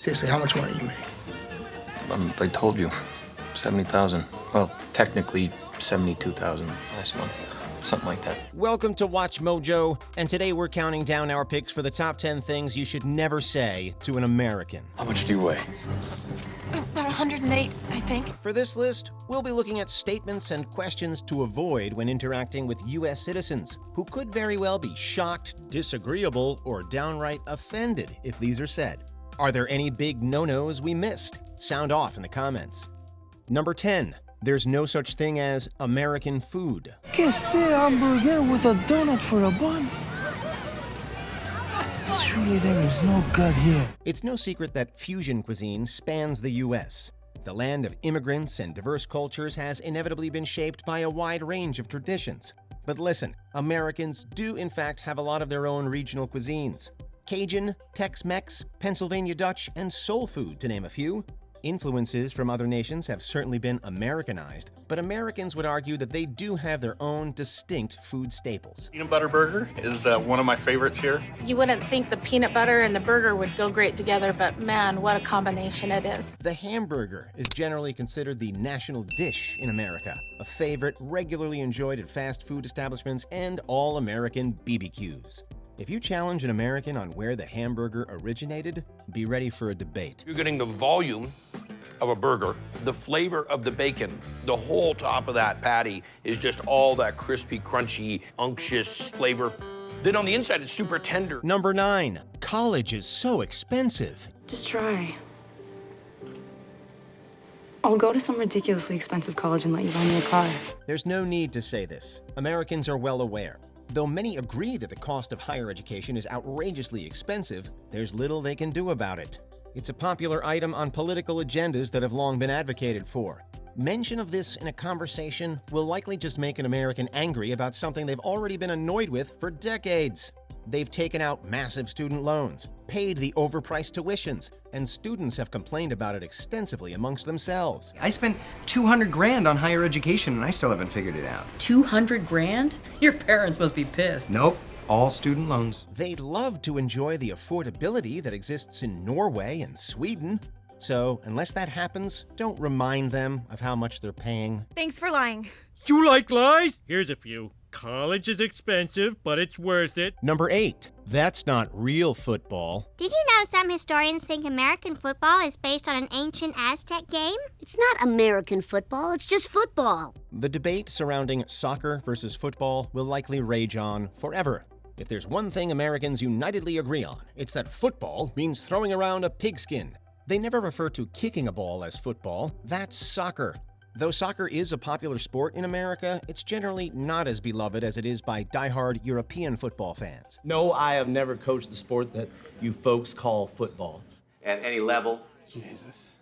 Seriously, how much money you make? I told you, 70,000. Well, technically 72,000 last month. Something like that. Welcome to Watch Mojo, and today we're counting down our picks for the top 10 things you should never say to an American. How much do you weigh? About 108, I think. For this list, we'll be looking at statements and questions to avoid when interacting with U.S. citizens, who could very well be shocked, disagreeable, or downright offended if these are said. Are there any big no-nos we missed? Sound off in the comments. Number 10. There's no such thing as American food. Que say hamburger with a donut for a bun? Surely there is no gut here. It's no secret that fusion cuisine spans the U.S. The land of immigrants and diverse cultures has inevitably been shaped by a wide range of traditions. But listen, Americans do in fact have a lot of their own regional cuisines. Cajun, Tex-Mex, Pennsylvania Dutch, and soul food, to name a few. Influences from other nations have certainly been Americanized, but Americans would argue that they do have their own distinct food staples. Peanut butter burger is one of my favorites here. You wouldn't think the peanut butter and the burger would go great together, but man, what a combination it is. The hamburger is generally considered the national dish in America, a favorite regularly enjoyed at fast food establishments and all-American BBQs. If you challenge an American on where the hamburger originated, be ready for a debate. You're getting the volume of a burger, the flavor of the bacon, the whole top of that patty is just all that crispy, crunchy, unctuous flavor. Then on the inside, it's super tender. Number 9. College is so expensive. Just try. I'll go to some ridiculously expensive college and let you buy me a car. There's no need to say this. Americans are well aware. Though many agree that the cost of higher education is outrageously expensive, there's little they can do about it. It's a popular item on political agendas that have long been advocated for. Mention of this in a conversation will likely just make an American angry about something they've already been annoyed with for decades. They've taken out massive student loans, paid the overpriced tuitions, and students have complained about it extensively amongst themselves. I spent 200 grand on higher education and I still haven't figured it out. 200 grand? Your parents must be pissed. Nope, all student loans. They'd love to enjoy the affordability that exists in Norway and Sweden. So, unless that happens, don't remind them of how much they're paying. Thanks for lying. You like lies? Here's a few. College is expensive, but it's worth it. Number 8. That's not real football. Did you know some historians think American football is based on an ancient Aztec game? It's not American football, it's just football. The debate surrounding soccer versus football will likely rage on forever. If there's one thing Americans unitedly agree on, it's that football means throwing around a pigskin. They never refer to kicking a ball as football. That's soccer. Though soccer is a popular sport in America, it's generally not as beloved as it is by diehard European football fans. No, I have never coached the sport that you folks call football. At any level. Jesus.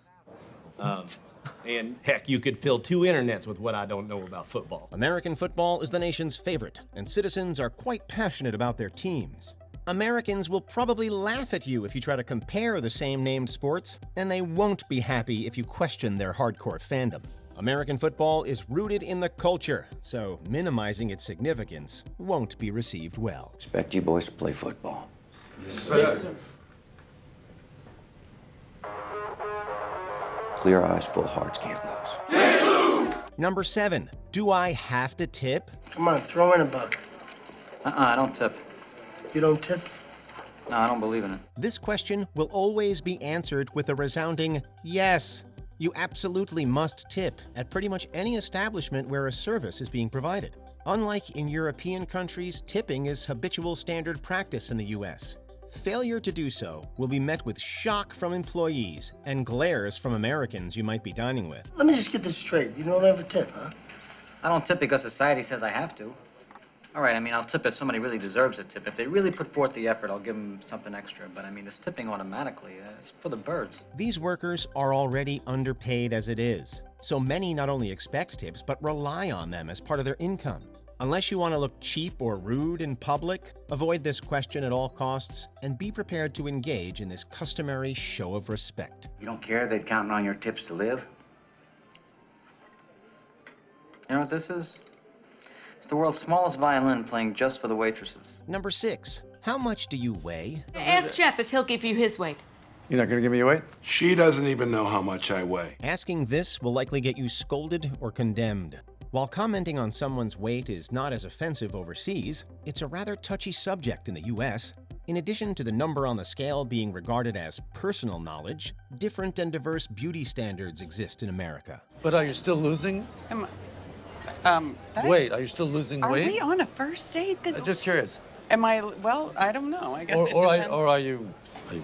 And heck, you could fill 2 internets with what I don't know about football. American football is the nation's favorite, and citizens are quite passionate about their teams. Americans will probably laugh at you if you try to compare the same named sports, and they won't be happy if you question their hardcore fandom. American football is rooted in the culture, so minimizing its significance won't be received well. Expect you boys to play football. Yes, sir. Clear eyes, full hearts, can't lose. Number 7. Do I have to tip? Come on, throw in a buck. I don't tip. You don't tip? No, I don't believe in it. This question will always be answered with a resounding yes. You absolutely must tip at pretty much any establishment where a service is being provided. Unlike in European countries, tipping is habitual standard practice in the U.S. Failure to do so will be met with shock from employees and glares from Americans you might be dining with. Let me just get this straight. You don't ever tip, huh? I don't tip because society says I have to. All right, I'll tip if somebody really deserves a tip. If they really put forth the effort, I'll give them something extra. But it's tipping automatically. It's for the birds. These workers are already underpaid as it is, so many not only expect tips, but rely on them as part of their income. Unless you want to look cheap or rude in public, avoid this question at all costs and be prepared to engage in this customary show of respect. You don't care they're counting on your tips to live? You know what this is? It's the world's smallest violin playing just for the waitresses. Number 6. How much do you weigh? Ask Jeff if he'll give you his weight. You're not gonna give me your weight? She doesn't even know how much I weigh. Asking this will likely get you scolded or condemned. While commenting on someone's weight is not as offensive overseas, it's a rather touchy subject in the US. In addition to the number on the scale being regarded as personal knowledge, different and diverse beauty standards exist in America. But are you still losing? Wait, are you still losing weight? Are we on a first date? Just curious. Am I? Well, I don't know. I guess it depends. Or are you gay?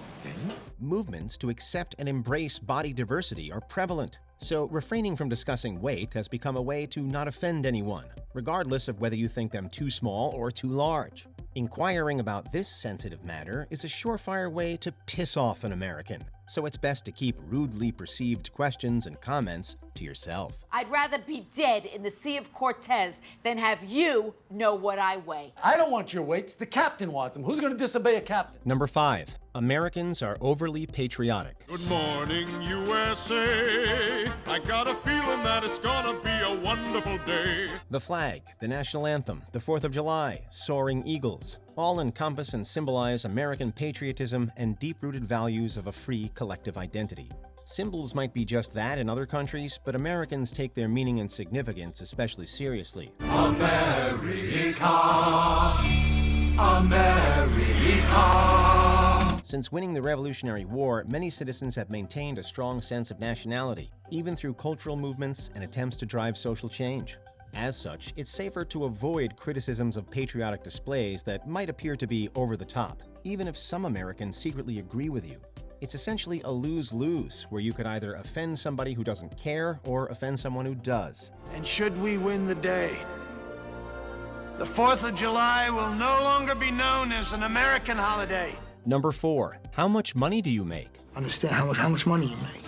Movements to accept and embrace body diversity are prevalent, so refraining from discussing weight has become a way to not offend anyone, regardless of whether you think them too small or too large. Inquiring about this sensitive matter is a surefire way to piss off an American, so it's best to keep rudely perceived questions and comments to yourself. I'd rather be dead in the Sea of Cortez than have you know what I weigh. I don't want your weights. The captain wants them. Who's going to disobey a captain? Number 5. Americans are overly patriotic. Good morning, USA. I got a feeling that it's gonna be a wonderful day. The flag, the national anthem, the 4th of July, soaring eagles, all encompass and symbolize American patriotism and deep-rooted values of a free collective identity. Symbols might be just that in other countries, but Americans take their meaning and significance especially seriously. America, America. Since winning the Revolutionary War, many citizens have maintained a strong sense of nationality, even through cultural movements and attempts to drive social change. As such, it's safer to avoid criticisms of patriotic displays that might appear to be over the top, even if some Americans secretly agree with you. It's essentially a lose-lose, where you could either offend somebody who doesn't care or offend someone who does. And should we win the day, the 4th of July will no longer be known as an American holiday. Number 4. How much money do you make? Understand how much money you make.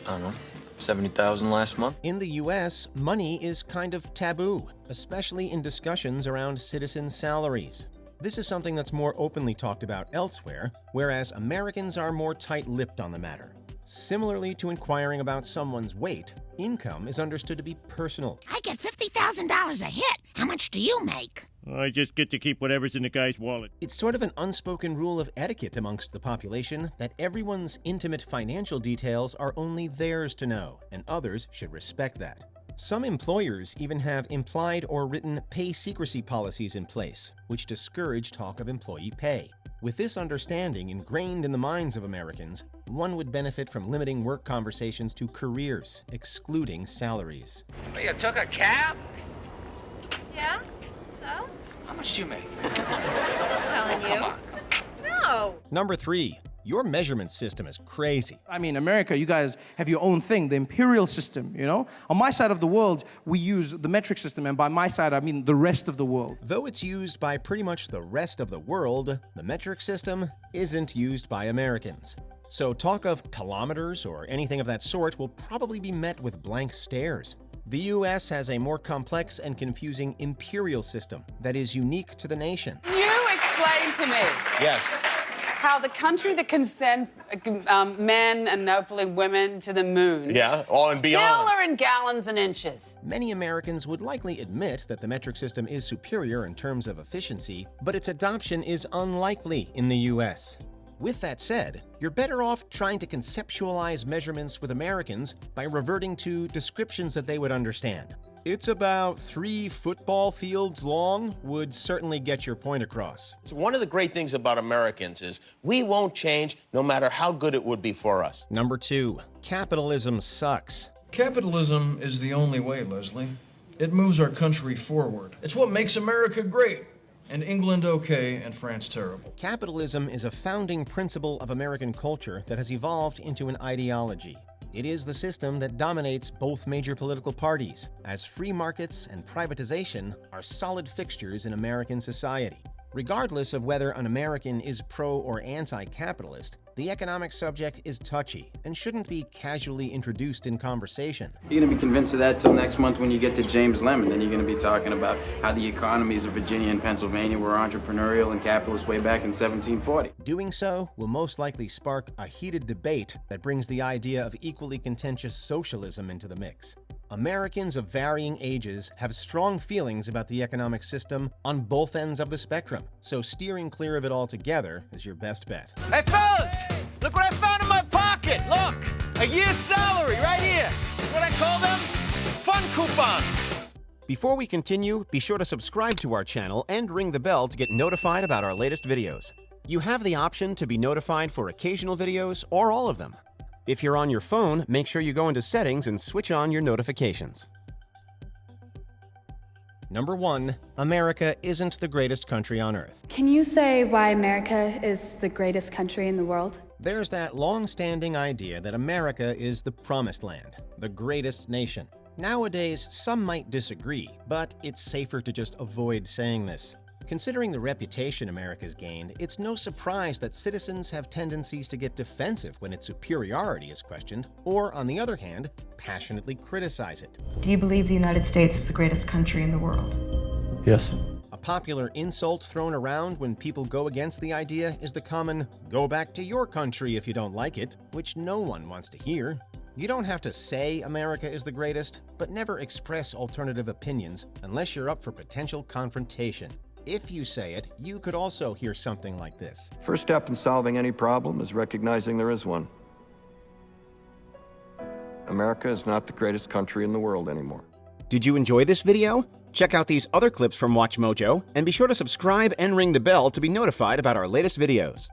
I don't know, 70,000 last month? In the US, money is kind of taboo, especially in discussions around citizen salaries. This is something that's more openly talked about elsewhere, whereas Americans are more tight-lipped on the matter. Similarly to inquiring about someone's weight, income is understood to be personal. I get $50,000 a hit. How much do you make? I just get to keep whatever's in the guy's wallet. It's sort of an unspoken rule of etiquette amongst the population that everyone's intimate financial details are only theirs to know, and others should respect that. Some employers even have implied or written pay secrecy policies in place, which discourage talk of employee pay. With this understanding ingrained in the minds of Americans, one would benefit from limiting work conversations to careers, excluding salaries. You took a cab? Yeah? So? How much do you make? I'm telling you. No. Number 3. Your measurement system is crazy. I mean, America, you guys have your own thing, the imperial system, you know? On my side of the world, we use the metric system, and by my side, I mean the rest of the world. Though it's used by pretty much the rest of the world, the metric system isn't used by Americans. So talk of kilometers or anything of that sort will probably be met with blank stares. The US has a more complex and confusing imperial system that is unique to the nation. Can you explain to me? Yes. How the country that can send men and hopefully women to the moon all and beyond. still are in gallons and inches. Many Americans would likely admit that the metric system is superior in terms of efficiency, but its adoption is unlikely in the US. With that said, you're better off trying to conceptualize measurements with Americans by reverting to descriptions that they would understand. It's about 3 football fields long would certainly get your point across. So one of the great things about Americans is we won't change no matter how good it would be for us. Number 2, capitalism sucks. Capitalism is the only way, Leslie. It moves our country forward. It's what makes America great, and England okay, and France terrible. Capitalism is a founding principle of American culture that has evolved into an ideology. It is the system that dominates both major political parties, as free markets and privatization are solid fixtures in American society. Regardless of whether an American is pro or anti-capitalist, the economic subject is touchy and shouldn't be casually introduced in conversation. You're gonna be convinced of that till next month when you get to James Lemon. Then you're gonna be talking about how the economies of Virginia and Pennsylvania were entrepreneurial and capitalist way back in 1740. Doing so will most likely spark a heated debate that brings the idea of equally contentious socialism into the mix. Americans of varying ages have strong feelings about the economic system on both ends of the spectrum, so steering clear of it altogether is your best bet. Hey, fellas! Look what I found in my pocket! Look! A year's salary right here! What I call them? Fun coupons! Before we continue, be sure to subscribe to our channel and ring the bell to get notified about our latest videos. You have the option to be notified for occasional videos or all of them. If you're on your phone, make sure you go into Settings and switch on your notifications. Number 1. America isn't the greatest country on Earth. Can you say why America is the greatest country in the world? There's that long-standing idea that America is the promised land, the greatest nation. Nowadays, some might disagree, but it's safer to just avoid saying this. Considering the reputation America's gained, it's no surprise that citizens have tendencies to get defensive when its superiority is questioned, or, on the other hand, passionately criticize it. Do you believe the United States is the greatest country in the world? Yes. A popular insult thrown around when people go against the idea is the common, "Go back to your country if you don't like it," which no one wants to hear. You don't have to say America is the greatest, but never express alternative opinions unless you're up for potential confrontation. If you say it, you could also hear something like this. First step in solving any problem is recognizing there is one. America is not the greatest country in the world anymore. Did you enjoy this video? Check out these other clips from WatchMojo, and be sure to subscribe and ring the bell to be notified about our latest videos.